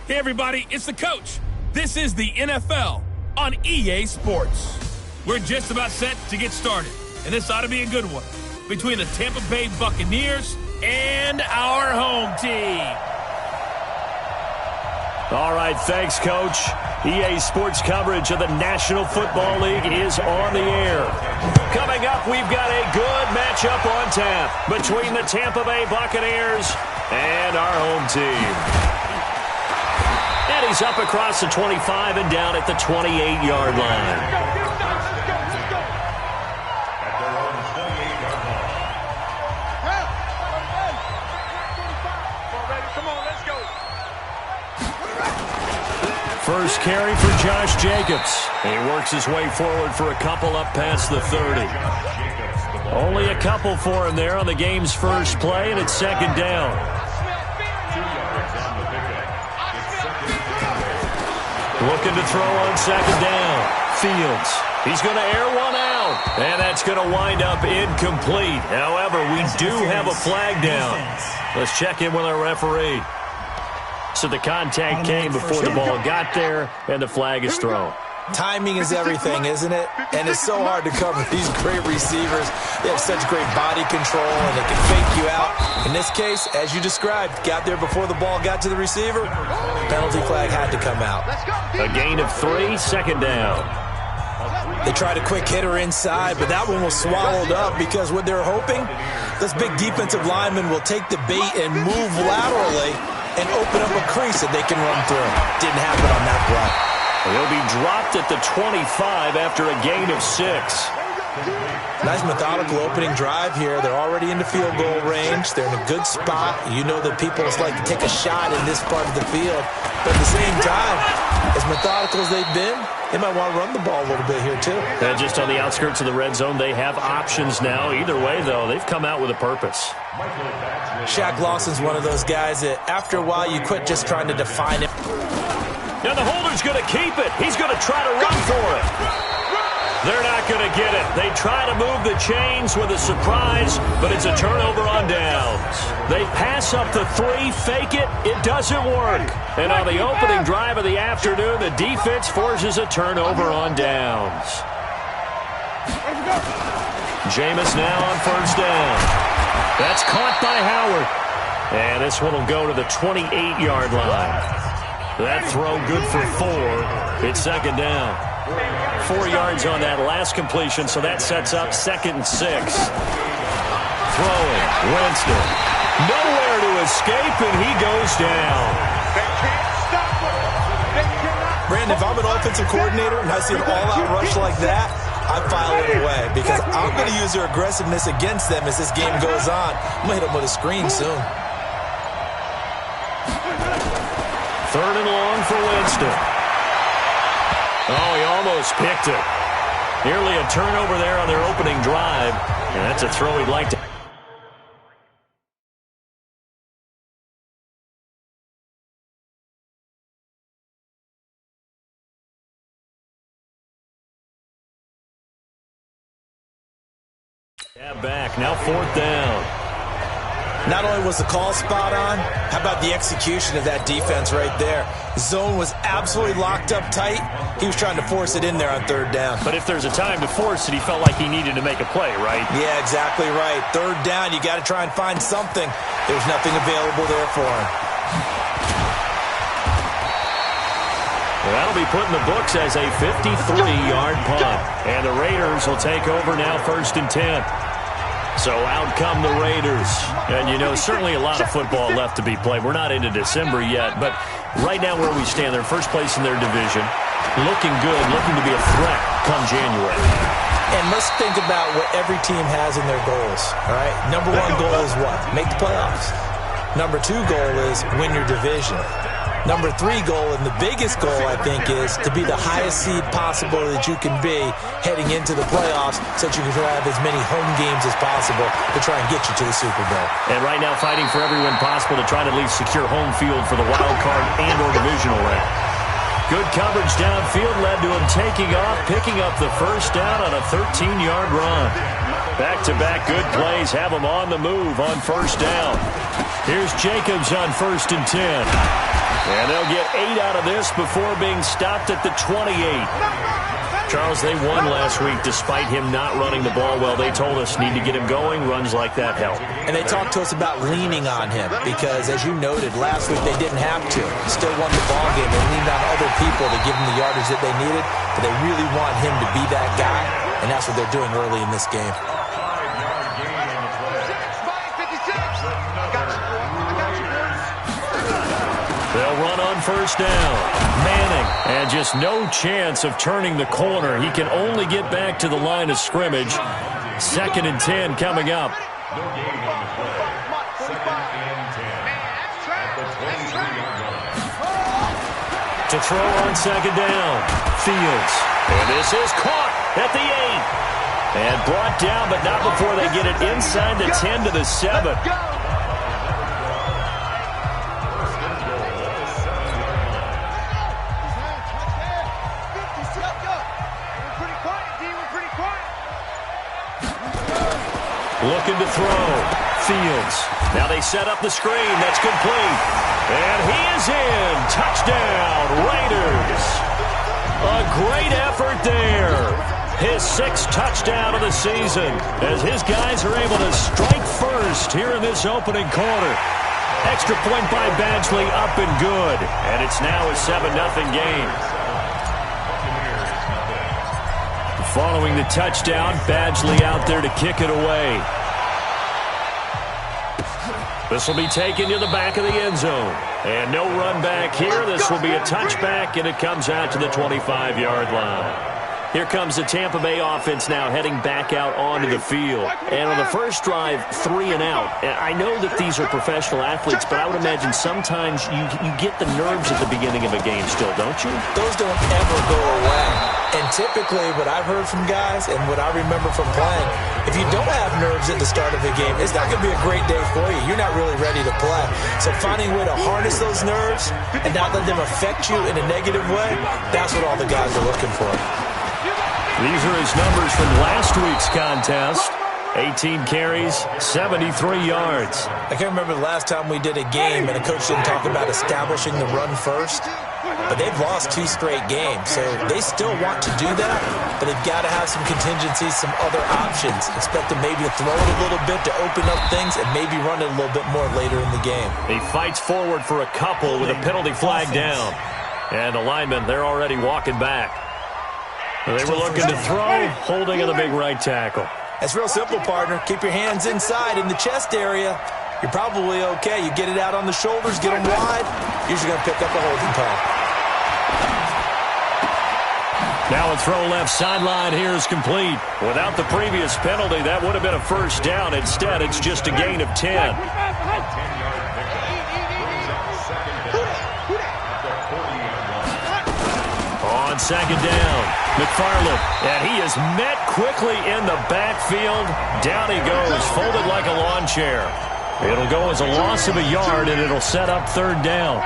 Hey everybody, it's the coach. This is the NFL on EA Sports. We're just about set to get started, and this ought to be a good one between the Tampa Bay Buccaneers and our home team. All right, thanks, Coach. EA Sports coverage of the National Football League is on the air. Coming up, we've got a good matchup on tap between the Tampa Bay Buccaneers and our home team. And he's up across the 25 and down at the 28-yard line. First carry for Josh Jacobs. He works his way forward for a couple up past the 30. Only a couple for him there on the game's first play, and it's second down. Looking to throw on second down. Fields. He's going to air one out. And that's going to wind up incomplete. However, we do have a flag down. Let's check in with our referee. So the contact came before the ball got there, and the flag is thrown. Timing is everything, isn't it? And it's so hard to cover these great receivers. They have such great body control, and they can fake you out. In this case, as you described, got there before the ball got to the receiver. Penalty flag had to come out. A gain of 3, second down. They tried a quick hitter inside, but that one was swallowed up because what they're hoping, this big defensive lineman will take the bait and move laterally and open up a crease that they can run through. Didn't happen on that play. He'll be dropped at the 25 after a gain of 6. Nice methodical opening drive here. They're already in the field goal range. They're in a good spot. You know that people like to take a shot in this part of the field. But at the same time, as methodical as they've been, they might want to run the ball a little bit here too. And just on the outskirts of the red zone, they have options now. Either way, though, they've come out with a purpose. Shaq Lawson's one of those guys that after a while you quit just trying to define it. Now the holder's going to keep it. He's going to try to run for it. They're not going to get it. They try to move the chains with a surprise, but it's a turnover on downs. They pass up the 3, fake it. It doesn't work. And on the opening drive of the afternoon, the defense forces a turnover on downs. Jameis now on first down. That's caught by Howard. And this one will go to the 28-yard line. That throw good for 4. It's second down. 4 yards on that last completion, so that sets up 2nd and 6. Throwing, Winston. Nowhere to escape, and he goes down. Brandon, if I'm an offensive coordinator and I see an all-out rush like that, I file it away because I'm going to use their aggressiveness against them as this game goes on. I'm going to hit them with a screen soon. 3rd and long for Winston. Oh, he almost picked it. Nearly a turnover there on their opening drive. And that's a throw he'd like to. Yeah, back. Now 4th down. Not only was the call spot on, how about the execution of that defense right there? Zone was absolutely locked up tight. He was trying to force it in there on 3rd down. But if there's a time to force it, he felt like he needed to make a play, right? Yeah, exactly right. 3rd down, you got to try and find something. There's nothing available there for him. Well, that'll be put in the books as a 53-yard punt. And the Raiders will take over now 1st and 10. So out come the Raiders. And, you know, certainly a lot of football left to be played. We're not into December yet, but right now where we stand, they're first place in their division. Looking good, looking to be a threat come January. And let's think about what every team has in their goals, all right? Number 1 goal is what? Make the playoffs. Number 2 goal is win your division. Number 3 goal, and the biggest goal, I think, is to be the highest seed possible that you can be heading into the playoffs so that you can have as many home games as possible to try and get you to the Super Bowl. And right now fighting for every win possible to try to at least secure home field for the wild card and or divisional round. Good coverage downfield led to him taking off, picking up the first down on a 13-yard run. Back-to-back good plays have him on the move on first down. Here's Jacobs on 1st and 10. And they'll get 8 out of this before being stopped at the 28. Charles, they won last week despite him not running the ball well. They told us need to get him going. Runs like that help. And they talked to us about leaning on him because, as you noted, last week they didn't have to. Still won the ball game. They leaned on other people to give them the yardage that they needed, but they really want him to be that guy, and that's what they're doing early in this game. They'll run on first down. Manning, and just no chance of turning the corner. He can only get back to the line of scrimmage. 2nd and 10 coming up. To throw on 2nd down. Fields. And this is caught at the 8. And brought down, but not before they get it inside the 10 to the 7. Looking to throw. Fields. Now they set up the screen. That's complete. And he is in. Touchdown, Raiders. A great effort there. His 6th touchdown of the season as his guys are able to strike first here in this opening quarter. Extra point by Badgley, up and good. And it's now a 7-0 game. Following the touchdown, Badgley out there to kick it away. This will be taken to the back of the end zone. And no run back here. This will be a touchback, and it comes out to the 25-yard line. Here comes the Tampa Bay offense now heading back out onto the field. And on the first drive, 3 and out. And I know that these are professional athletes, but I would imagine sometimes you get the nerves at the beginning of a game still, don't you? Those don't ever go away. And typically what I've heard from guys and what I remember from playing, if you don't have nerves at the start of the game, it's not going to be a great day for you. You're not really ready to play. So finding a way to harness those nerves and not let them affect you in a negative way, that's what all the guys are looking for. These are his numbers from last week's contest. 18 carries, 73 yards. I can't remember the last time we did a game and a coach didn't talk about establishing the run first. But they've lost 2 straight games, so they still want to do that, but they've got to have some contingencies, some other options. Expect them maybe to throw it a little bit to open up things and maybe run it a little bit more later in the game. He fights forward for a couple with a penalty flag down. And the linemen, they're already walking back. They were looking to throw, holding on the big right tackle. It's real simple, partner. Keep your hands inside in the chest area. You're probably okay. You get it out on the shoulders, get them wide. Usually going to pick up a holding call. Now a throw left sideline here is complete. Without the previous penalty, that would have been a first down. Instead, it's just a gain of 10. On 2nd down, McFarland, and he is met quickly in the backfield. Down he goes, folded like a lawn chair. It'll go as a loss of a yard, and it'll set up 3rd down.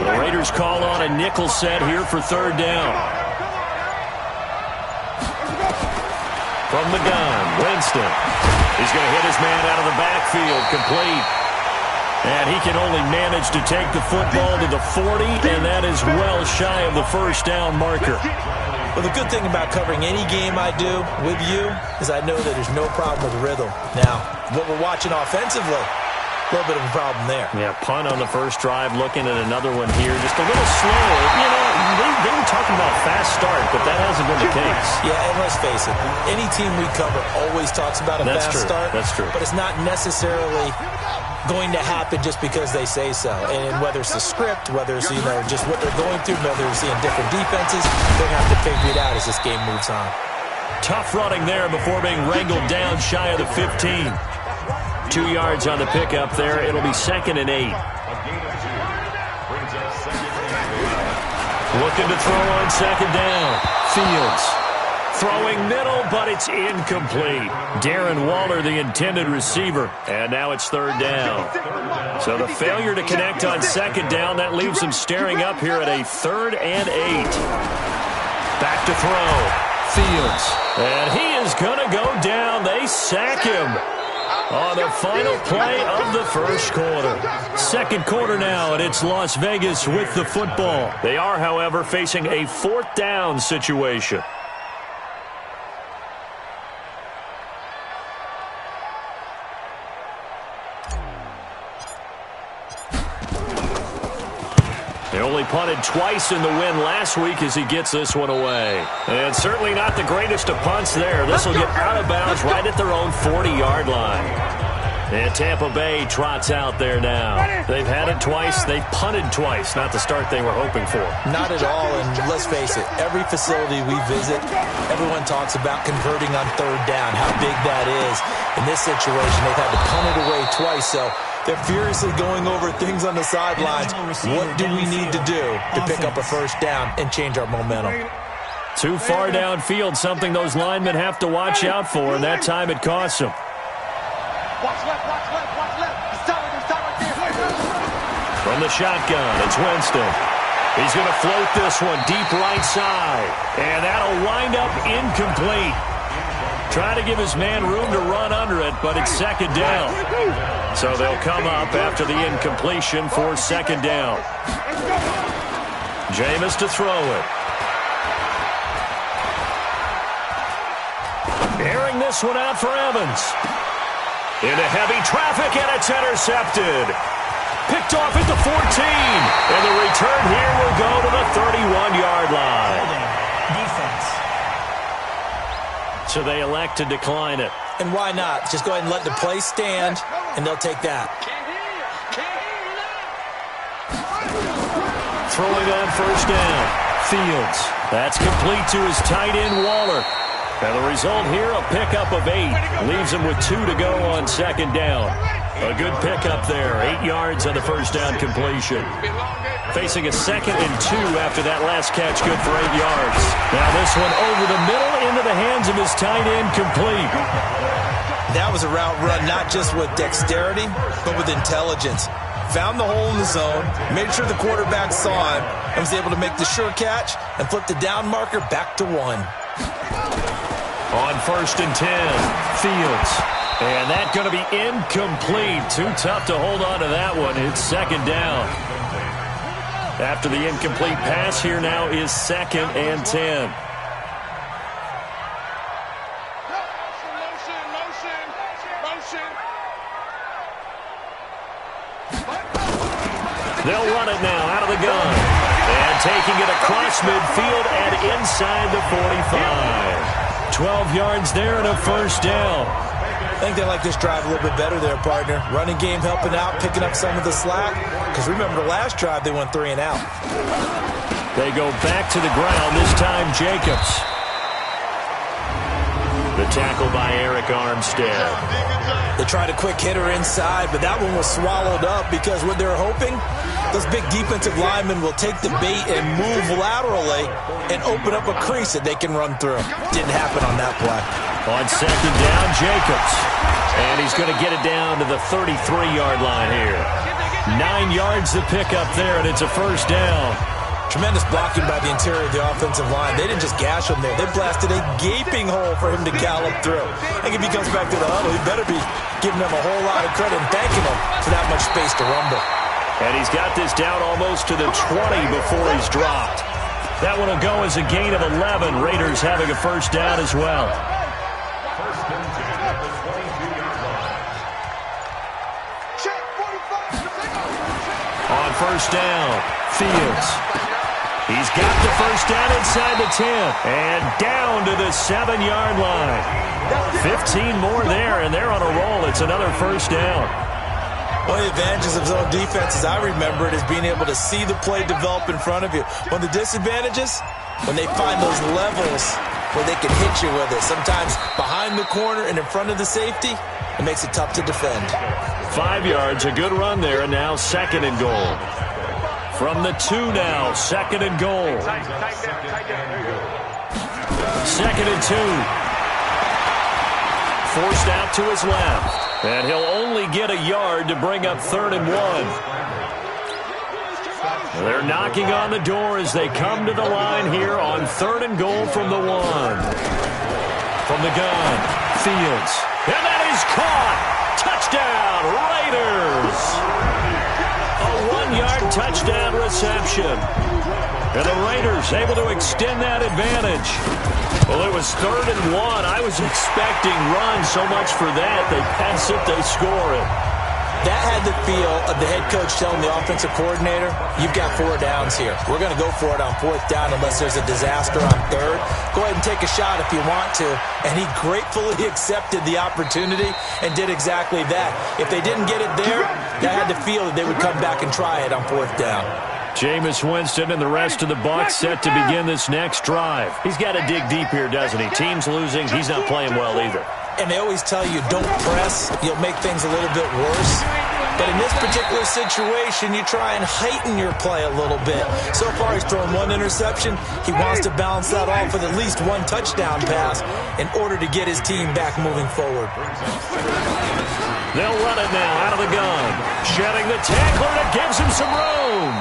The Raiders call on a nickel set here for 3rd down. From the gun, Winston. He's going to hit his man out of the backfield, complete. And he can only manage to take the football to the 40, and that is well shy of the first down marker. Well, the good thing about covering any game I do with you is I know that there's no problem with rhythm. Now, what we're watching offensively, a little bit of a problem there. Yeah, punt on the first drive, looking at another one here. Just a little slower. You know, they were talking about a fast start, but that hasn't been the case. Yeah, and let's face it, any team we cover always talks about a fast start. That's true. But it's not necessarily going to happen just because they say so. And whether it's the script, whether it's, just what they're going through, whether it's seeing different defenses, they're going to have to figure it out as this game moves on. Tough running there before being wrangled down shy of the 15. 2 yards on the pickup there. It'll be 2nd and 8. Looking to throw on 2nd down. Fields. Throwing middle, but it's incomplete. Darren Waller, the intended receiver. And now it's 3rd down. So the failure to connect on 2nd down, that leaves him staring up here at a 3rd and 8. Back to throw. Fields. And he is going to go down. They sack him. On the final play of the first quarter. Second quarter now, and it's Las Vegas with the football. They are, however, facing a fourth down situation. They only punted twice in the win last week as he gets this one away. And certainly not the greatest of punts there. This will get out of bounds right at their own 40-yard line. And Tampa Bay trots out there now. They've had it twice. They've punted twice. Not the start they were hoping for. Not at all, and let's face it, every facility we visit, everyone talks about converting on third down, how big that is. In this situation, they've had to punt it away twice, so they're furiously going over things on the sidelines. What do we need to do to pick up a first down and change our momentum? Too far downfield, something those linemen have to watch out for, and that time it costs them. Watch left, watch left, watch left. He's right there. From the shotgun, it's Winston. He's going to float this one deep right side, and that'll wind up incomplete. Trying to give his man room to run under it, but it's second down. So they'll come up after the incompletion for second down. Jameis to throw it. Airing this one out for Evans. Into heavy traffic, and it's intercepted. Picked off at the 14. And the return here will go to the 31-yard line. Defense. So they elect to decline it. And why not? Just go ahead and let the play stand, and they'll take that. Throwing on first down. Fields. That's complete to his tight end, Waller. And the result here, a pickup of 8. Leaves him with 2 to go on second down. A good pickup there. 8 yards on the first down completion. Facing a 2nd and 2 after that last catch, good for 8 yards. Now this one over the middle into the hands of his tight end, complete. That was a route run not just with dexterity, but with intelligence. Found the hole in the zone, made sure the quarterback saw him, and was able to make the sure catch and flip the down marker back to 1. On first and 10, Fields. And that's going to be incomplete. Too tough to hold on to that one. It's second down. After the incomplete pass, here now is 2nd and 10. They'll run it now out of the gun. And taking it across midfield and inside the 45. 12 yards there and a first down. I think they like this drive a little bit better there, partner. Running game helping out, picking up some of the slack. Because remember the last drive, they went 3 and out. They go back to the ground, this time Jacobs. The tackle by Eric Armstead. They tried a quick hitter inside, but that one was swallowed up because what they're hoping, those big defensive linemen will take the bait and move laterally and open up a crease that they can run through. Didn't happen on that play. On second down, Jacobs. And he's going to get it down to the 33-yard line here. 9 yards to pick up there, and it's a first down. Tremendous blocking by the interior of the offensive line. They didn't just gash him there. They blasted a gaping hole for him to gallop through. I think if he comes back to the huddle, he better be giving them a whole lot of credit and thanking them for that much space to rumble. And he's got this down almost to the 20 before he's dropped. That one will go as a gain of 11. Raiders having a first down as well. On first down, Fields. He's got the first down inside the 10 and down to the 7-yard line. 15 more there, and they're on a roll. It's another first down. One of the advantages of zone defense, as I remember it, is being able to see the play develop in front of you. One of the disadvantages, when they find those levels where they can hit you with it. Sometimes behind the corner and in front of the safety, it makes it tough to defend. 5 yards, a good run there, and now 2nd and goal. From the 2 now, 2nd and goal. 2nd and 2. Forced out to his left. And he'll only get a yard to bring up 3rd and 1. They're knocking on the door as they come to the line here on 3rd and goal from the 1. From the gun, Fields. And that is caught. touchdown reception. And the Raiders able to extend that advantage. Well, it was 3rd and 1. I was expecting runs, so much for that. They pass it, they score it. That had the feel of the head coach telling the offensive coordinator, you've got 4 downs here. We're going to go for it on 4th down unless there's a disaster on 3rd. Go ahead and take a shot if you want to. And he gratefully accepted the opportunity and did exactly that. If they didn't get it there, that had the feel that they would come back and try it on 4th down. Jameis Winston and the rest of the Bucs set to begin this next drive. He's got to dig deep here, doesn't he? Team's losing. He's not playing well either. And they always tell you, don't press. You'll make things a little bit worse. But in this particular situation, you try and heighten your play a little bit. So far, he's thrown 1 interception. He wants to balance that off with at least 1 touchdown pass in order to get his team back moving forward. They'll run it now out of the gun. Shedding the tackler that gives him some room.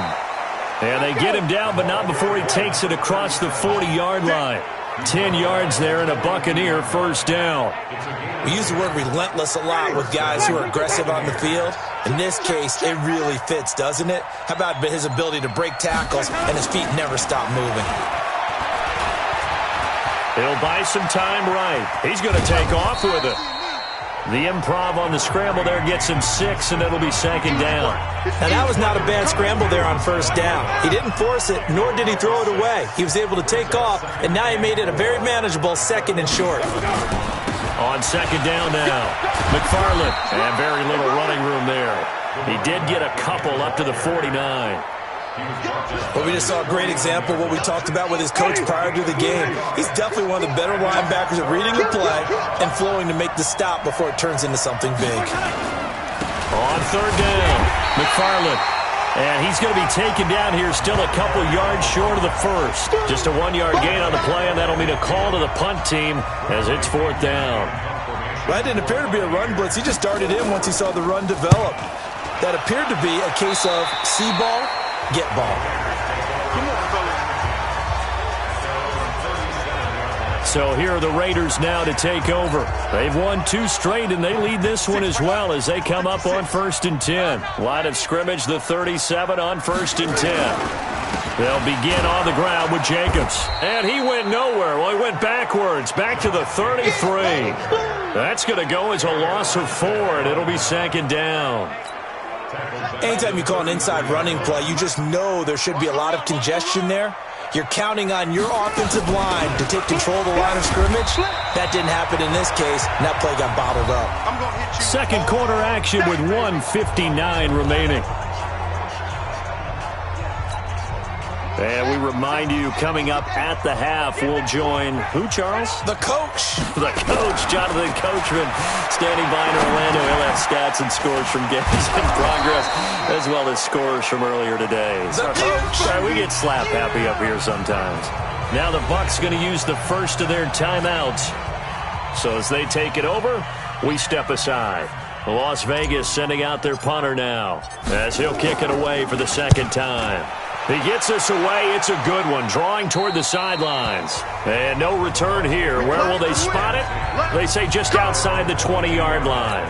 And they get him down, but not before he takes it across the 40-yard line. 10 yards there and a Buccaneer 1st down. We use the word relentless a lot with guys who are aggressive on the field. In this case, it really fits, doesn't it? How about his ability to break tackles and his feet never stop moving? He'll buy some time right. He's going to take off with it. The improv on the scramble there gets him 6, and it'll be 2nd down. Now, that was not a bad scramble there on 1st down. He didn't force it, nor did he throw it away. He was able to take off, and now he made it a very manageable 2nd and short. On 2nd down now, McFarland, and very little running room there. He did get a couple up to the 49. Well, we just saw a great example of what we talked about with his coach prior to the game. He's definitely one of the better linebackers at reading the play and flowing to make the stop before it turns into something big. On 3rd down, McFarland. And he's going to be taken down here still a couple yards short of the 1st. Just a 1-yard gain on the play, and that'll mean a call to the punt team as it's 4th down. Well, that didn't appear to be a run blitz. He just darted in once he saw the run develop. That appeared to be a case of see ball, get ball. So here are the Raiders now to take over. They've won 2 straight, and they lead this one as well as they come up on 1st and 10. Line of scrimmage, the 37 on 1st and 10. They'll begin on the ground with Jacobs. And he went nowhere. Well, he went backwards, back to the 33. That's going to go as a loss of 4, and it'll be 2nd down. Anytime you call an inside running play, you just know there should be a lot of congestion there. You're counting on your offensive line to take control of the line of scrimmage. That didn't happen in this case, and that play got bottled up. 2nd quarter action with 1:59 remaining. And we remind you, coming up at the half, we'll join who, Charles? The coach. The coach, Jonathan Coachman, standing by in Orlando. He'll have stats and scores from games in progress, as well as scores from earlier today. The coach. Sorry, we get slap happy up here sometimes. Now the Bucs going to use the first of their timeouts. So as they take it over, we step aside. Las Vegas sending out their punter now, as he'll kick it away for the 2nd time. He gets us away. It's a good one. Drawing toward the sidelines. And no return here. Where will they spot it? They say just outside the 20-yard line.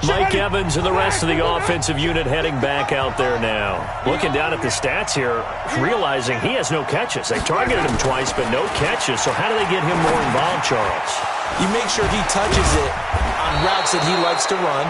Mike Evans and the rest of the offensive unit heading back out there now. Looking down at the stats here, realizing he has no catches. They targeted him twice, but no catches. So how do they get him more involved, Charles? You make sure he touches it on routes that he likes to run.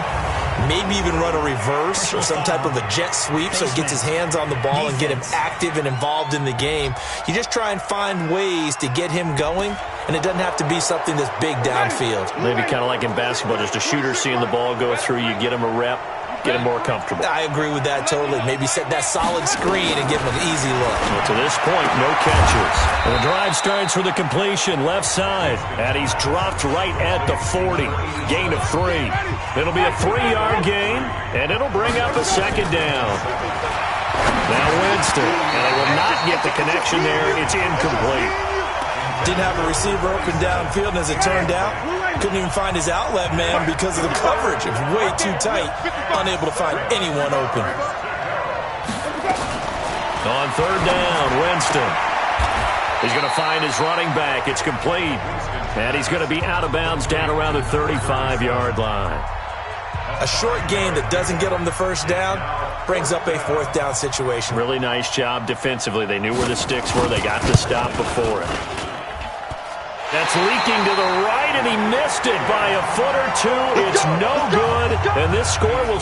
Maybe even run a reverse or some type of a jet sweep so he gets his hands on the ball and get him active and involved in the game. You just try and find ways to get him going, and it doesn't have to be something that's big downfield. Maybe kind of like in basketball, just a shooter seeing the ball go through, you get him a rep, get him more comfortable. I agree with that totally. Maybe set that solid screen and give him an easy look. Well, to this point, no catches. And the drive starts with a completion left side, and he's dropped right at the 40. Gain of 3. It'll be a 3-yard gain, and it'll bring up a 2nd down. Now Winston, and they will not get the connection there. It's incomplete. Didn't have a receiver open downfield, and as it turned out, couldn't even find his outlet man because of the coverage. It was way too tight, unable to find anyone open. On 3rd down, Winston. He's going to find his running back. It's complete. And he's going to be out of bounds down around the 35-yard line. A short game that doesn't get them the first down brings up a fourth down situation. Really nice job defensively. They knew where the sticks were. They got the stop before it. That's leaking to the right, and he missed it by a foot or two. It's no good, and this score will...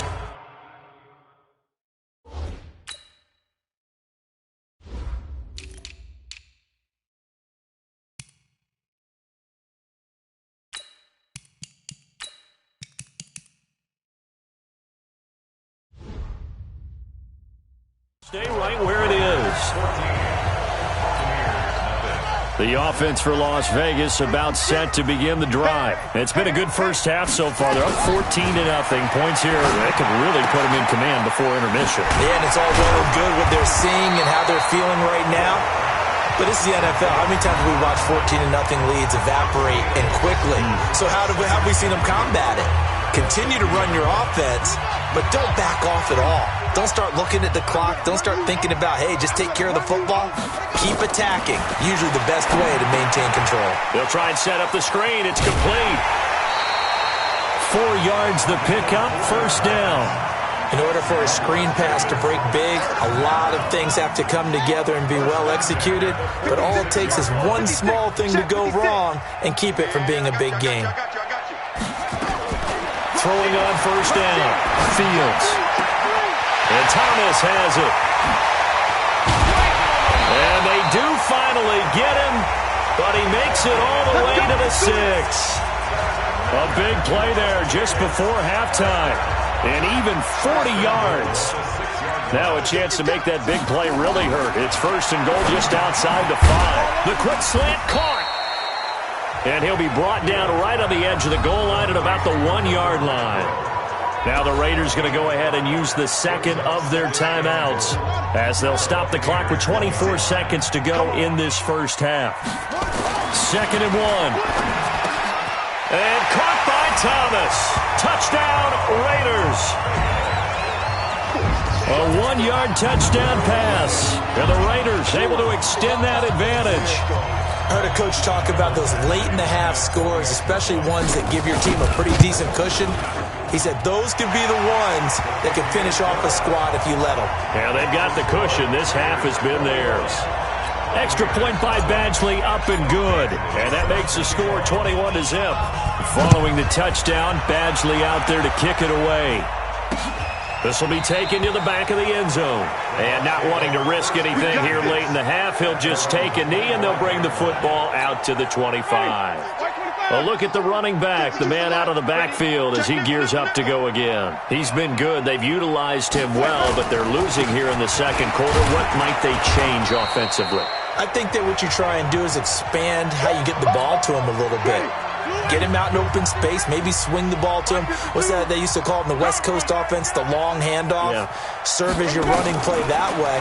Stay right where it is. The offense for Las Vegas about set to begin the drive. It's been a good first half so far. They're up 14-0. Points here. They could really put them in command before intermission. Yeah, and it's all well and good what they're seeing and how they're feeling right now. But this is the NFL. How many times have we watched 14-0 leads evaporate and quickly? So how have we seen them combat it? Continue to run your offense, but don't back off at all. Don't start looking at the clock. Don't start thinking about, hey, just take care of the football. Keep attacking. Usually the best way to maintain control. They'll try and set up the screen. It's complete. 4 yards the pickup, first down. In order for a screen pass to break big, a lot of things have to come together and be well executed. But all it takes is one small thing to go wrong and keep it from being a big game. Throwing on first down. Fields. And Thomas has it. And they do finally get him, but he makes it all the way to the 6. A big play there just before halftime. And even 40 yards. Now a chance to make that big play really hurt. It's first and goal just outside the 5. The quick slant caught. And he'll be brought down right on the edge of the goal line at about the 1-yard line. Now the Raiders going to go ahead and use the second of their timeouts as they'll stop the clock with 24 seconds to go in this first half. 2nd and 1. And caught by Thomas. Touchdown, Raiders. A 1-yard touchdown pass. And the Raiders able to extend that advantage. I heard a coach talk about those late-in-the-half scores, especially ones that give your team a pretty decent cushion. He said those could be the ones that could finish off a squad if you let them. Yeah, they've got the cushion. This half has been theirs. Extra point by Badgley, up and good. And that makes the score 21-0. Following the touchdown, Badgley out there to kick it away. This will be taken to the back of the end zone. And not wanting to risk anything here late in the half, he'll just take a knee and they'll bring the football out to the 25. A look at the running back, the man out of the backfield as he gears up to go again. He's been good. They've utilized him well, but they're losing here in the second quarter. What might they change offensively? I think that what you try and do is expand how you get the ball to him a little bit. Get him out in open space, maybe swing the ball to him. What's that they used to call it in the West Coast offense, the long handoff? Yeah. Serve as your running play that way,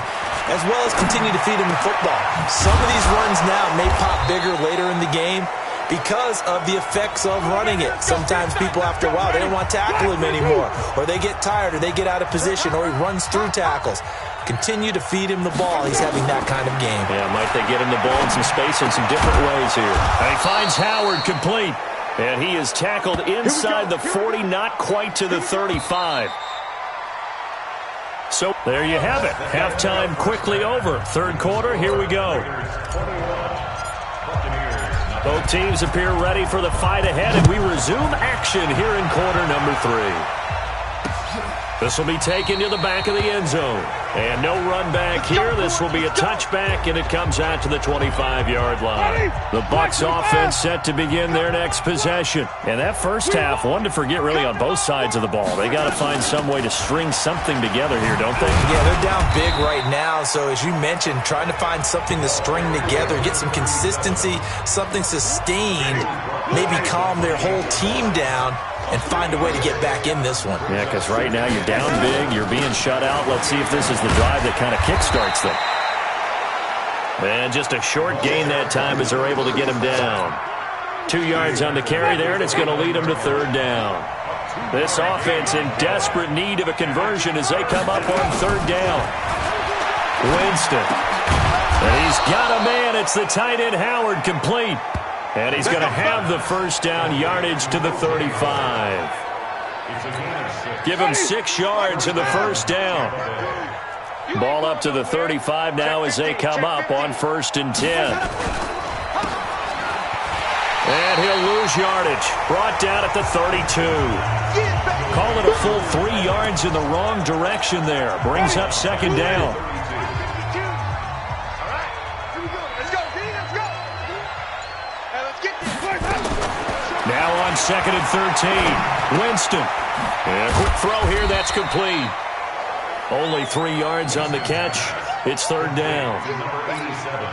as well as continue to feed him the football. Some of these runs now may pop bigger later in the game because of the effects of running it. Sometimes people, after a while, they don't want to tackle him anymore, or they get tired, or they get out of position, or he runs through tackles. Continue to feed him the ball. He's having that kind of game. Yeah, might they get him the ball in some space in some different ways here. And he finds Howard complete. And he is tackled inside the 40, not quite to the 35. So there you have it. Halftime quickly over. Third quarter, here we go. Both teams appear ready for the fight ahead, and we resume action here in quarter number 3. This will be taken to the back of the end zone. And no run back here. This will be a touchback, and it comes out to the 25-yard line. The Bucs offense set to begin their next possession. And that first half, one to forget really on both sides of the ball. They got to find some way to string something together here, don't they? Yeah, they're down big right now. So as you mentioned, trying to find something to string together, get some consistency, something sustained, maybe calm their whole team down, and find a way to get back in this one. Yeah, because right now you're down big, you're being shut out. Let's see if this is the drive that kind of kickstarts them. And just a short gain that time as they're able to get him down. 2 yards on the carry there, and it's going to lead them to third down. This offense in desperate need of a conversion as they come up on third down. Winston. And he's got a man. It's the tight end Howard complete. And he's going to have the first down, yardage to the 35. Give him 6 yards in the first down. Ball up to the 35 now as they come up on 1st and 10. And he'll lose yardage. Brought down at the 32. Call it a full 3 yards in the wrong direction there. Brings up 2nd down. Now on 2nd and 13. Winston. And a quick throw here. That's complete. Only 3 yards on the catch. It's 3rd down.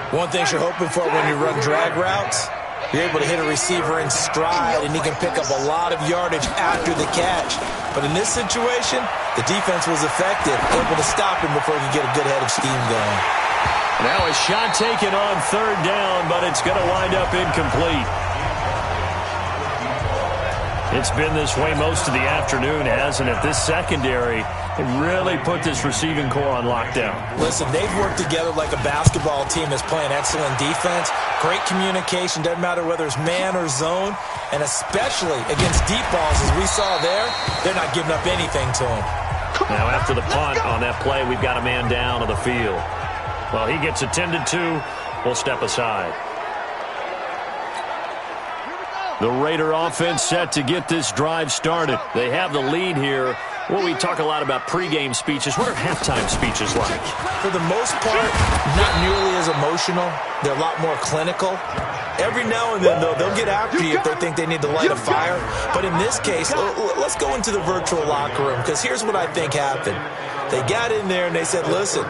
One thing you're hoping for when you run drag routes, you're able to hit a receiver in stride, and he can pick up a lot of yardage after the catch. But in this situation, the defense was effective, able to stop him before he could get a good head of steam going. Now a shot taken on 3rd down, but it's going to wind up incomplete. It's been this way most of the afternoon, hasn't it? This secondary, they really put this receiving core on lockdown. Listen, they've worked together like a basketball team that's playing excellent defense. Great communication, doesn't matter whether it's man or zone. And especially against deep balls, as we saw there, they're not giving up anything to them. Now after the punt on that play, we've got a man down on the field. Well, he gets attended to. We'll step aside. The Raider offense set to get this drive started. They have the lead here. Well, we talk a lot about pregame speeches. What are halftime speeches like? For the most part, not nearly as emotional. They're a lot more clinical. Every now and then, though, they'll get after you if they think they need to light a fire. But in this case, let's go into the virtual locker room, because here's what I think happened. They got in there and they said, listen,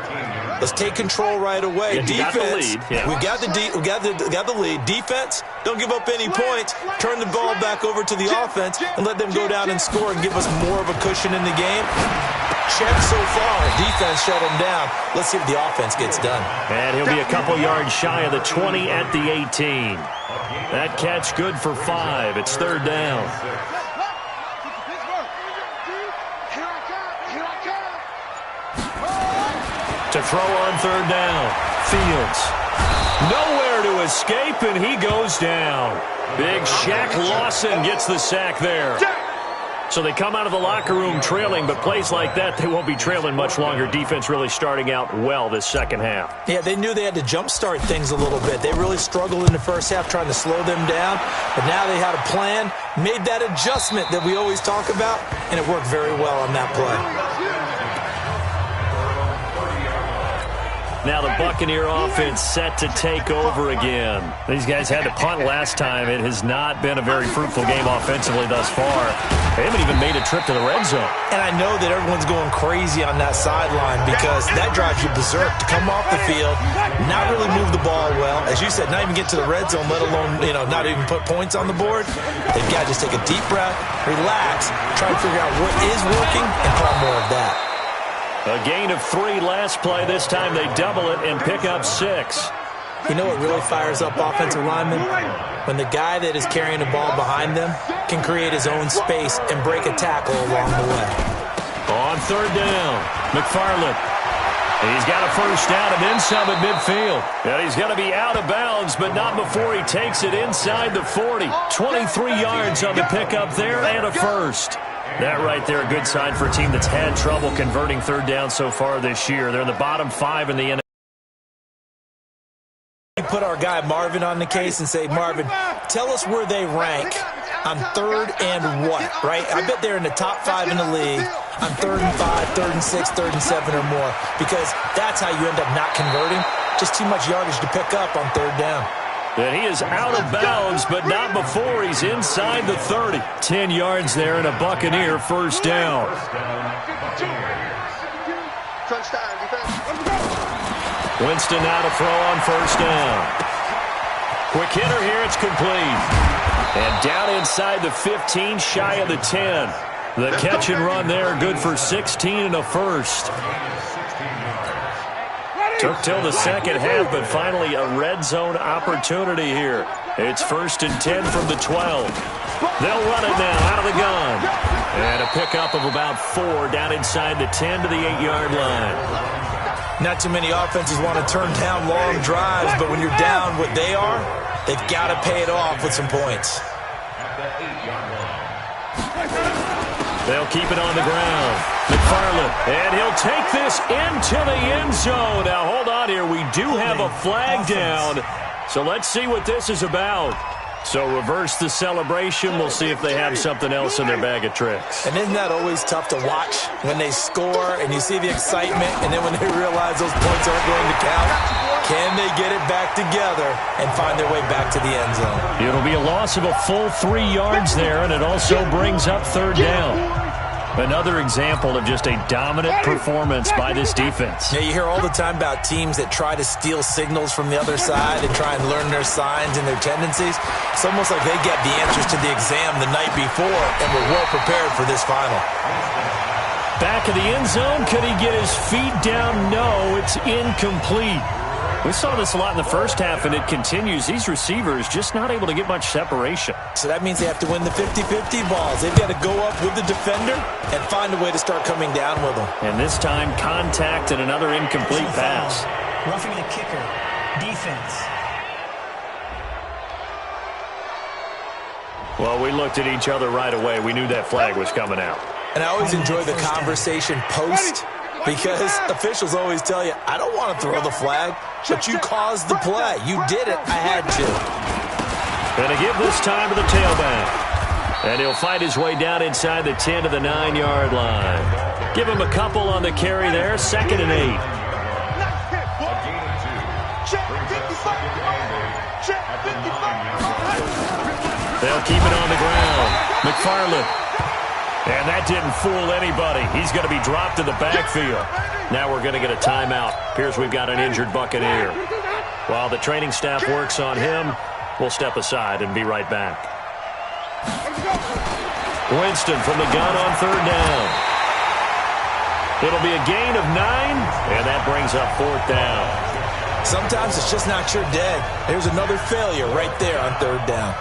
let's take control right away. Yeah, defense, we got the lead. Defense, don't give up any points. Turn the ball back over to the offense and let them go down and score and give us more of a cushion in the game. Check so far. Defense shut him down. Let's see if the offense gets done. And he'll be a couple yards shy of the 20 at the 18. That catch good for 5. It's 3rd down. To throw on 3rd down. Fields. Nowhere to escape, and he goes down. Big Shaq Lawson gets the sack there. So they come out of the locker room trailing, but plays like that, they won't be trailing much longer. Defense really starting out well this second half. Yeah, they knew they had to jumpstart things a little bit. They really struggled in the first half trying to slow them down, but now they had a plan, made that adjustment that we always talk about, and it worked very well on that play. Now the Buccaneer offense set to take over again. These guys had to punt last time. It has not been a very fruitful game offensively thus far. They haven't even made a trip to the red zone. And I know that everyone's going crazy on that sideline because that drives you berserk to come off the field, not really move the ball well. As you said, not even get to the red zone, let alone, not even put points on the board. They've got to just take a deep breath, relax, try to figure out what is working, and try more of that. A gain of 3 last play. This time they double it and pick up 6. You know what really fires up offensive linemen? When the guy that is carrying the ball behind them can create his own space and break a tackle along the way. On 3rd down, McFarland. He's got a first down and then some at midfield. And he's going to be out of bounds, but not before he takes it inside the 40. 23 yards on the pickup there and a first. That right there, a good sign for a team that's had trouble converting 3rd down so far this year. They're in the bottom 5 in the NFL. Put our guy Marvin on the case and say, Marvin, tell us where they rank on 3rd and what, right? I bet they're in the top 5 in the league on 3rd and 5, 3rd and 6, 3rd and 7 or more, because that's how you end up not converting. Just too much yardage to pick up on 3rd down. And he is out of bounds, but not before he's inside the 30. 10 yards there and a Buccaneer first down. Winston now to throw on first down. Quick hitter here, it's complete. And down inside the 15, shy of the 10. The catch and run there, good for 16 and a first. Took till the second half, but finally a red zone opportunity here. It's 1st and 10 from the 12. They'll run it now out of the gun. And a pickup of about 4 down inside the 10 to the 8-yard line. Not too many offenses want to turn down long drives, but when you're down what they are, they've got to pay it off with some points. They'll keep it on the ground. McFarland, and he'll take this into the end zone. Now, hold on here. We do have a flag down, so let's see what this is about. So reverse the celebration. We'll see if they have something else in their bag of tricks. And isn't that always tough to watch when they score and you see the excitement, and then when they realize those points aren't going to count? Can they get it back together and find their way back to the end zone? It'll be a loss of a full 3 yards there, and it also brings up third down. Another example of just a dominant performance by this defense. Yeah, you hear all the time about teams that try to steal signals from the other side and try and learn their signs and their tendencies. It's almost like they get the answers to the exam the night before and were well prepared for this final. Back of the end zone. Could he get his feet down? No, it's incomplete. We saw this a lot in the first half, and it continues. These receivers just not able to get much separation. So that means they have to win the 50-50 balls. They've got to go up with the defender and find a way to start coming down with them. And this time, contact and another incomplete pass. Roughing the kicker. Defense. Well, we looked at each other right away. We knew that flag was coming out. And I always enjoy the conversation post, because officials always tell you, I don't want to throw the flag, but you caused the play. You did it. I had to. Going to give this time to the tailback. And he'll fight his way down inside the 10 to the 9-yard line. Give him a couple on the carry there. 2nd and 8. They'll keep it on the ground. McFarland. And that didn't fool anybody. He's going to be dropped in the backfield. Now we're going to get a timeout. Appears we've got an injured Buccaneer. While the training staff works on him, we'll step aside and be right back. Winston from the gun on 3rd down. It'll be a gain of 9, and that brings up 4th down. Sometimes it's just not your day. There's another failure right there on 3rd down.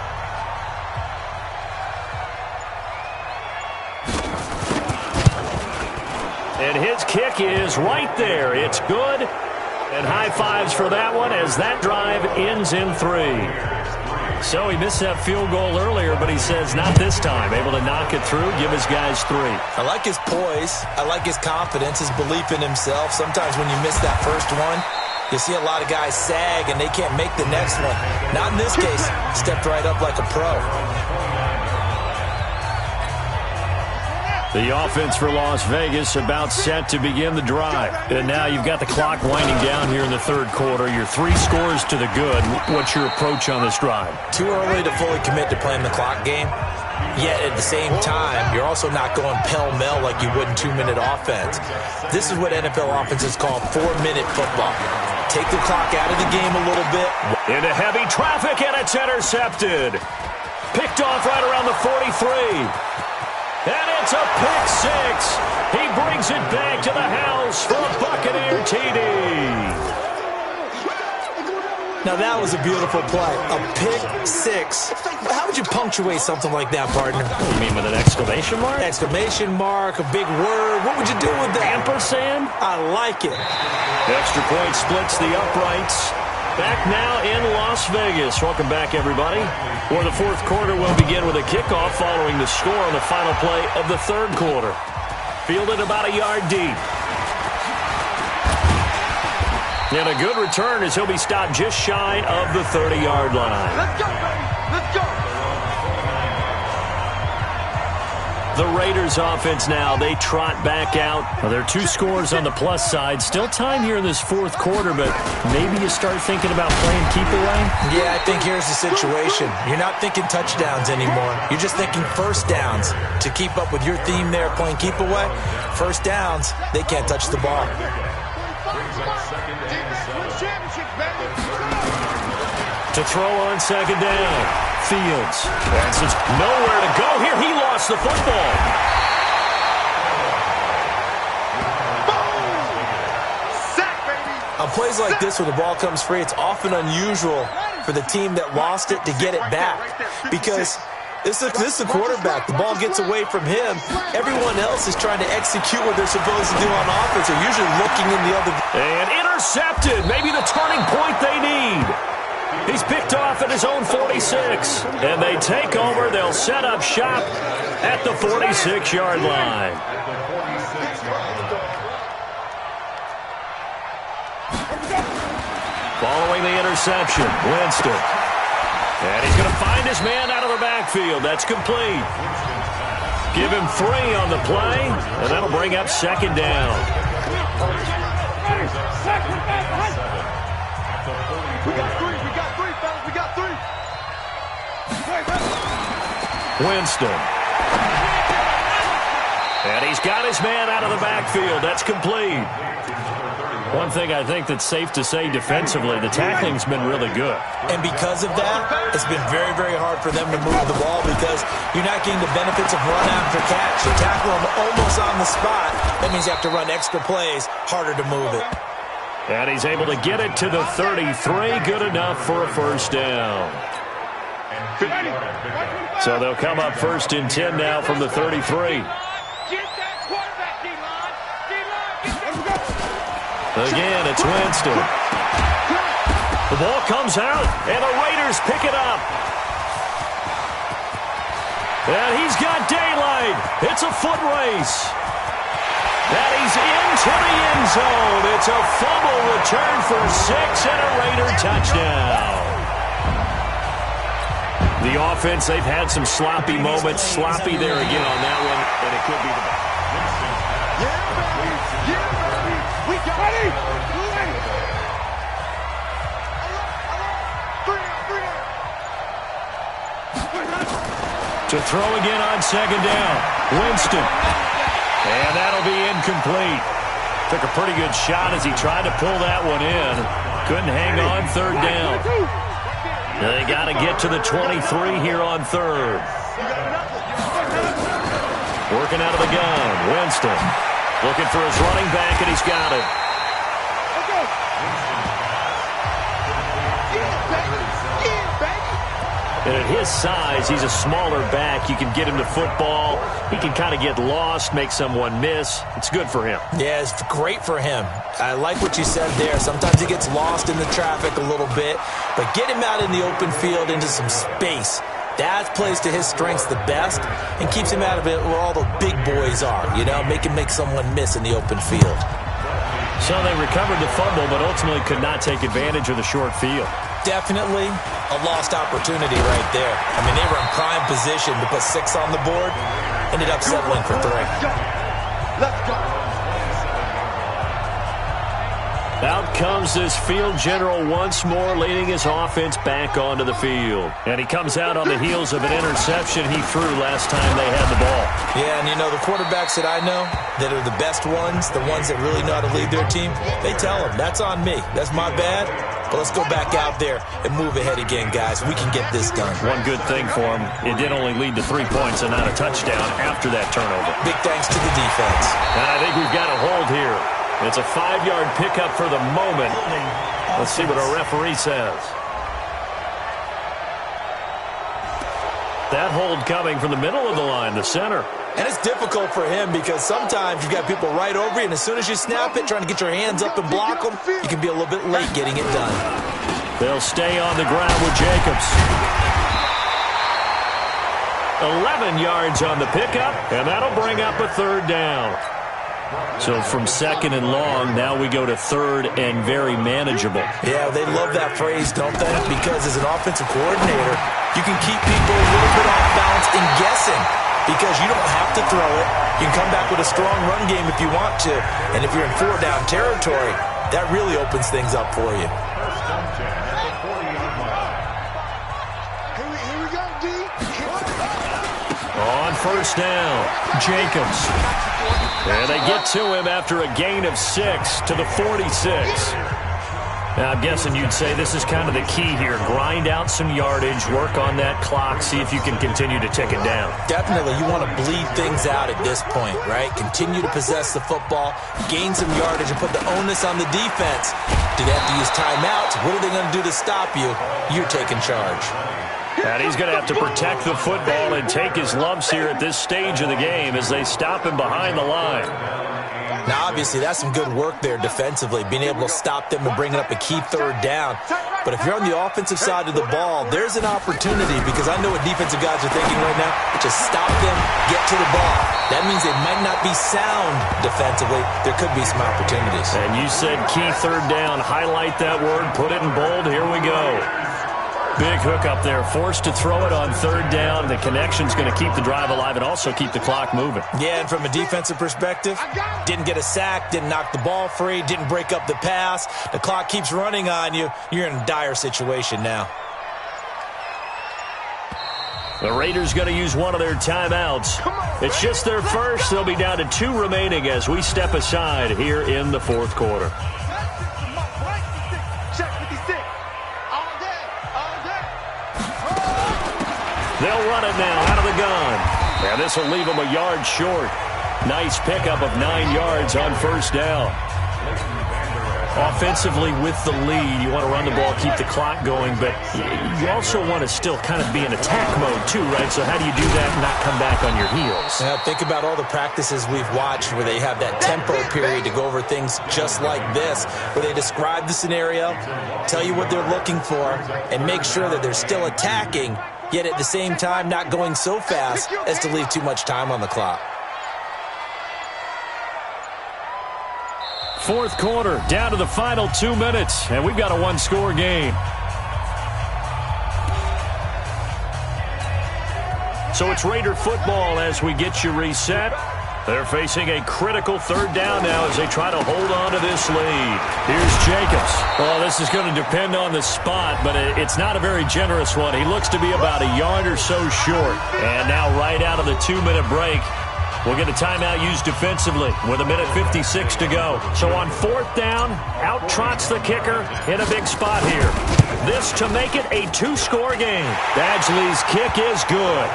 And his kick is right there. It's good. And high fives for that one as that drive ends in 3. So he missed that field goal earlier, but he says not this time. Able to knock it through, give his guys 3. I like his poise. I like his confidence, his belief in himself. Sometimes when you miss that first one, you see a lot of guys sag and they can't make the next one. Not in this case. Stepped right up like a pro. The offense for Las Vegas about set to begin the drive. And now you've got the clock winding down here in the 3rd quarter. You're 3 scores to the good. What's your approach on this drive? Too early to fully commit to playing the clock game. Yet at the same time, you're also not going pell-mell like you would in 2-minute offense. This is what NFL offenses call 4-minute football. Take the clock out of the game a little bit. Into heavy traffic, and it's intercepted. Picked off right around the 43. And it's a pick 6. He brings it back to the house for a Buccaneer TD. Now that was a beautiful play. A pick 6. How would you punctuate something like that, partner? You mean with an exclamation mark? Exclamation mark, a big word. What would you do with that? Ampersand? I like it. Extra point splits the uprights. Back now in Las Vegas. Welcome back, everybody. For the 4th quarter, we'll begin with a kickoff following the score on the final play of the 3rd quarter. Fielded about a yard deep. And a good return as he'll be stopped just shy of the 30-yard line. Let's go, baby. Let's go. The Raiders offense now, they trot back out. Well, there are 2 scores on the plus side. Still time here in this 4th quarter, but maybe you start thinking about playing keep away? Yeah, I think here's the situation. You're not thinking touchdowns anymore. You're just thinking first downs. To keep up with your theme there, playing keep away, first downs, they can't touch the ball. To throw on 2nd down. Fields. And since nowhere to go here, he lost the football. On plays like this where the ball comes free, it's often unusual for the team that lost it to get it back. Because this is the quarterback. The ball gets away from him. Everyone else is trying to execute what they're supposed to do on offense. They're usually looking in the other. And intercepted. Maybe the turning point they need. He's picked off at his own 46. And they take over. They'll set up shop at the 46-yard line. Following the interception, Winston. And he's going to find his man out of the backfield. That's complete. Give him 3 on the play, and that'll bring up second down. We got three, fellas. We got 3. Winston. And he's got his man out of the backfield. That's complete. One thing I think that's safe to say defensively, the tackling's been really good. And because of that, it's been very, very hard for them to move the ball because you're not getting the benefits of run after catch. You tackle them almost on the spot. That means you have to run extra plays, harder to move it. And he's able to get it to the 33. Good enough for a first down. So they'll come up 1st and 10 now from the 33. Again, it's Winston. The ball comes out, and the Raiders pick it up. And he's got daylight. It's a foot race. And he's into the end zone. It's a fumble return for 6 and a Raider touchdown. The offense, they've had some sloppy moments. Sloppy there again on that one, and it could be the back. To throw again on second down. Winston. And that'll be incomplete. Took a pretty good shot as he tried to pull that one in. Couldn't hang on 3rd down. They got to get to the 23 here on 3rd. Working out of the gun. Winston. Looking for his running back, and he's got it. And at his size, he's a smaller back. You can get him to football. He can kind of get lost, make someone miss. It's good for him. Yeah, it's great for him. I like what you said there. Sometimes he gets lost in the traffic a little bit, but get him out in the open field into some space. That plays to his strengths the best and keeps him out of it where all the big boys are, you know, make someone miss in the open field. So they recovered the fumble, but ultimately could not take advantage of the short field. Definitely a lost opportunity right there. I mean, they were in prime position to put 6 on the board, ended up settling for 3. Let's go. Out comes this field general once more, leading his offense back onto the field. And he comes out on the heels of an interception he threw last time they had the ball. Yeah, and you know, the quarterbacks that I know that are the best ones, the ones that really know how to lead their team, they tell them, that's on me. That's my bad. But let's go back out there and move ahead again, guys. We can get this done. One good thing for him, it did only lead to 3 points and not a touchdown after that turnover. Big thanks to the defense. And I think we've got a hold here. It's a 5-yard pickup for the moment. Let's see what our referee says. That hold coming from the middle of the line, the center. And it's difficult for him because sometimes you've got people right over you, and as soon as you snap it, trying to get your hands up and block them, you can be a little bit late getting it done. They'll stay on the ground with Jacobs. 11 yards on the pickup, and that'll bring up a 3rd down. So from 2nd and long, now we go to 3rd and very manageable. Yeah, they love that phrase, don't they? Because as an offensive coordinator, you can keep people a little bit off balance and guessing because you don't have to throw it. You can come back with a strong run game if you want to. And if you're in 4-down territory, that really opens things up for you. Here we go, D. On 1st down, Jacobs. And they get to him after a gain of 6 to the 46. Now, I'm guessing you'd say this is kind of the key here. Grind out some yardage, work on that clock, see if you can continue to tick it down. Definitely. You want to bleed things out at this point, right? Continue to possess the football, gain some yardage, and put the onus on the defense. Do they have to use timeouts? What are they going to do to stop you? You're taking charge. And he's going to have to protect the football and take his lumps here at this stage of the game as they stop him behind the line. Now, obviously, that's some good work there defensively, being able to stop them and bringing up a key third down. But if you're on the offensive side of the ball, there's an opportunity, because I know what defensive guys are thinking right now. Just stop them, get to the ball. That means they might not be sound defensively. There could be some opportunities. And you said key third down. Highlight that word. Put it in bold. Here we go. Big hook up there. Forced to throw it on third down. The connection's going to keep the drive alive and also keep the clock moving. Yeah, and from a defensive perspective, didn't get a sack, didn't knock the ball free, didn't break up the pass. The clock keeps running on you. You're in a dire situation now. The Raiders going to use one of their timeouts. It's just their first. They'll be down to 2 remaining as we step aside here in the fourth quarter. They'll run it now out of the gun. And this will leave them a yard short. Nice pickup of 9 yards on first down. Offensively with the lead, you want to run the ball, keep the clock going, but you also want to still kind of be in attack mode too, right? So how do you do that and not come back on your heels? Now, think about all the practices we've watched where they have that tempo period to go over things just like this, where they describe the scenario, tell you what they're looking for, and make sure that they're still attacking, yet at the same time not going so fast as to leave too much time on the clock. Fourth quarter, down to the final 2 minutes, and we've got a 1-score game. So it's Raider football as we get you reset. They're facing a critical third down now as they try to hold on to this lead. Here's Jacobs. Well, this is going to depend on the spot, but it's not a very generous one. He looks to be about a yard or so short. And now right out of the 2-minute break, we'll get a timeout used defensively with 1:56 to go. So on fourth down, out trots the kicker in a big spot here. This to make it a 2-score game. Badgley's kick is good.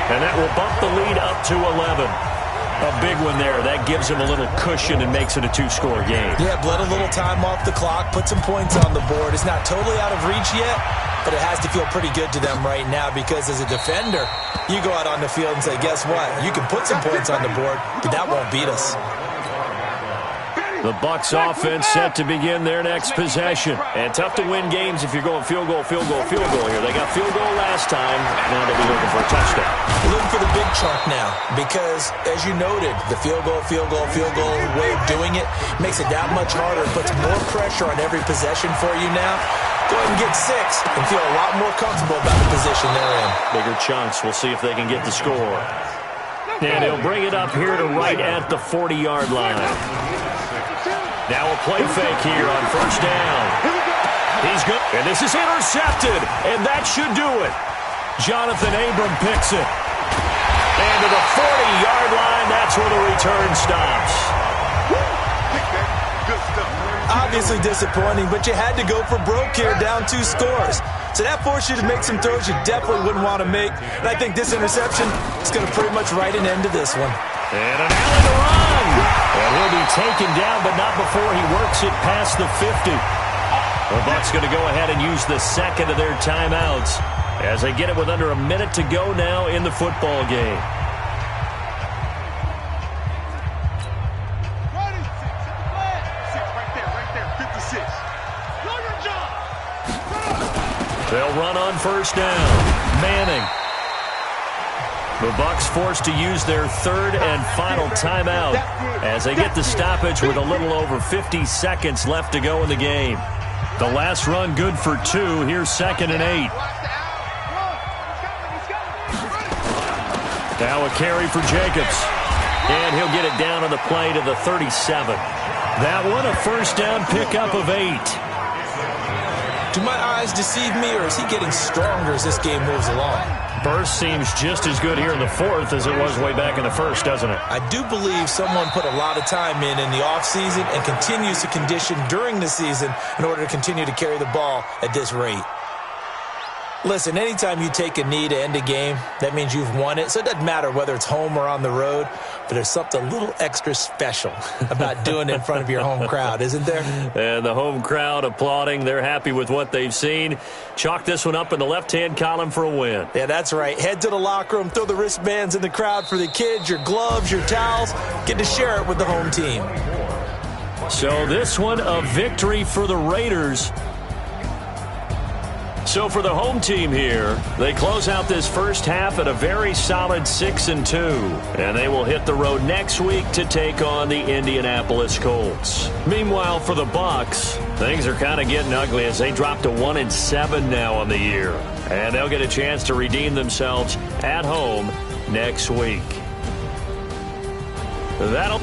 And that will bump the lead up to 11. A big one there. That gives him a little cushion and makes it a 2-score game. Yeah, bled a little time off the clock, put some points on the board. It's not totally out of reach yet, but it has to feel pretty good to them right now, because as a defender, you go out on the field and say, guess what? You can put some points on the board, but that won't beat us. The Bucs offense set to begin their next possession. And tough to win games if you're going field goal, field goal, field goal here. They got field goal last time. Now they'll be looking for a touchdown. Looking for the big chunk now, because as you noted, the field goal way of doing it makes it that much harder. It puts more pressure on every possession for you now. Go ahead and get 6 and feel a lot more comfortable about the position they're in. Bigger chunks. We'll see if they can get the score. And he'll bring it up here to right at the 40-yard line. Now a play fake here on first down. He's good. And this is intercepted. And that should do it. Jonathan Abram picks it. And to the 40-yard line, that's where the return stops. Obviously disappointing, but you had to go for broke here, down 2 scores. So that forced you to make some throws you definitely wouldn't want to make. And I think this interception is going to pretty much write an end to this one. And an Allen to run. And he'll be taken down, but not before he works it past the 50. The Bucs going to go ahead and use the second of their timeouts as they get it with under a minute to go now in the football game. They'll run on first down. Manning. The Bucs forced to use their third and final timeout as they get the stoppage with a little over 50 seconds left to go in the game. The last run good for 2. Here's 2nd and 8. Now a carry for Jacobs. And he'll get it down on the play to the 37. That one a first down pickup of 8. Do my eyes deceive me, or is he getting stronger as this game moves along? Burst seems just as good here in the fourth as it was way back in the first, doesn't it? I do believe someone put a lot of time in the offseason and continues to condition during the season in order to continue to carry the ball at this rate. Listen, anytime you take a knee to end a game, that means you've won it. So it doesn't matter whether it's home or on the road, but there's something a little extra special about doing it in front of your home crowd, isn't there? And the home crowd applauding. They're happy with what they've seen. Chalk this one up in the left-hand column for a win. Yeah, that's right. Head to the locker room, throw the wristbands in the crowd for the kids, your gloves, your towels. Get to share it with the home team. So this one, a victory for the Raiders. So for the home team here, they close out this first half at a very solid 6-2. And they will hit the road next week to take on the Indianapolis Colts. Meanwhile, for the Bucs, things are kind of getting ugly as they drop to 1-7 now on the year. And they'll get a chance to redeem themselves at home next week. That'll